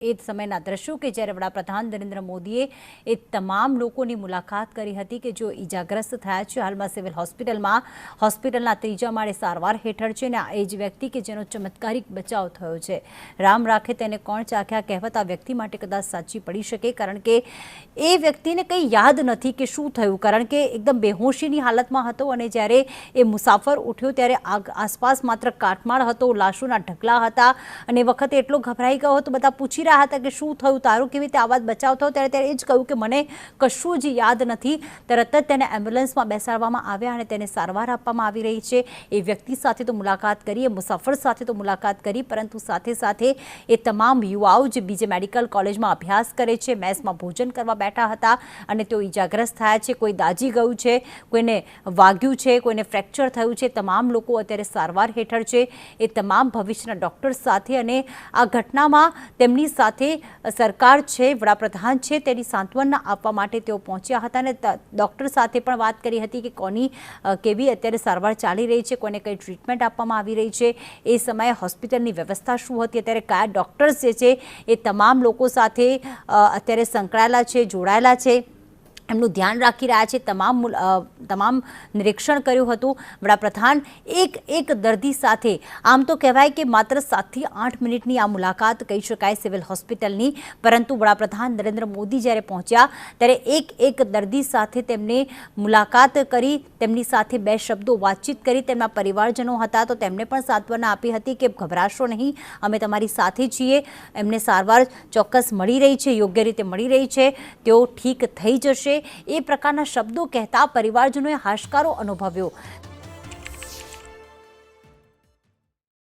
એ સમયના દ્રશ્યો કે જ્યારે વડાપ્રધાન નરેન્દ્ર મોદીએ એ તમામ લોકોની મુલાકાત કરી હતી કે જો ઈજાગ્રસ્ત થયા છે, હાલમાં સિવિલ હોસ્પિટલના ત્રીજા માળે સારવાર હેઠળ છે, અને એ જ વ્યક્તિ કે જેનો ચમત્કારિક બચાવ થયો છે. રામ રાખે તેને કોણ ચાખ્યા કહેવત આ વ્યક્તિ માટે કદાચ સાચી પડી શકે, કારણ કે એ વ્યક્તિને કંઈ યાદ નથી કે શું થયું, કારણ કે એકદમ બેહોશીની હાલતમાં હતો અને જ્યારે એ મુસાફર ઉઠ્યો ત્યારે આસપાસ માત્ર કાટમાળ હતો, લાશોના ઢગલા હતા અને એ વખતે એટલો ગભરાઈ ગયો હતો. બધા પૂછી રહ્યા હતા કે શું થયું, તારું કેવી રીતે આવાજ બચાવ થયો, ત્યારે એ જ કહ્યું કે મને કશું જ યાદ નથી. તરત જ તેને એમ્બ્યુલન્સમાં બેસાડવામાં આવ્યા અને તેને સારવાર આપવામાં આવી રહી છે. એ વ્યક્તિ સાથે તો મુલાકાત કરી, એ મુસાફર સાથે તો મુલાકાત કરી, પરંતુ સાથે સાથે એ તમામ યુવાઓ જે બીજે મેડિકલ કોલેજમાં અભ્યાસ કરે છે, મેસમાં ભોજન કરવા બેઠા હતા અને તેઓ ઈજાગ્રસ્ત થયા છે. કોઈ દાઝી ગયું છે, કોઈને વાગ્યું છે, કોઈને ફ્રેક્ચર થયું છે. તમામ લોકો અત્યારે સારવાર હેઠળ છે. એ તમામ ભવિષ્યના ડૉક્ટર સાથે અને આ ઘટનામાં તેમની સાથે સરકાર છે, વડાપ્રધાન છે, તેની સાંત્વના આપવા માટે તેઓ પહોંચ્યા હતા અને ડૉક્ટર સાથે પણ વાત કરી હતી કે કોની કેવી અત્યારે સારવાર ચાલી રહી છે, કોને કઈ ટ્રીટમેન્ટ આપવામાં આવી રહી છે, એ સમયે હોસ્પિટલની વ્યવસ્થા શું હતી, અત્યારે કયા ડૉક્ટર્સ જે છે એ તમામ લોકો સાથે અત્યારે સંકળાયેલા છે, જોડાયેલા છે, એમનું ધ્યાન રાખી રહ્યા છે. તમામ નિરીક્ષણ કર્યું હતું વડાપ્રધાન એક દર્દી સાથે. આમ તો કહેવાય કે માત્ર 7 થી 8 મિનિટની આ મુલાકાત કહી શકાય સિવિલ હોસ્પિટલની, પરંતુ વડાપ્રધાન નરેન્દ્ર મોદી જ્યારે પહોંચ્યા ત્યારે એક દર્દી સાથે તેમને મુલાકાત કરી, તેમની સાથે 2 શબ્દો વાતચીત કરી. તેમના પરિવારજનો હતા તો તેમને પણ સાંત્વના આપી હતી કે ગભરાશો નહીં, અમે તમારી સાથે છીએ. એમને સારવાર ચોક્કસ મળી રહી છે, યોગ્ય રીતે મળી રહી છે, તેઓ ઠીક થઈ જશે, એ પ્રકારના શબ્દો કહેતા પરિવારજનોએ હાશકારો અનુભવ્યો.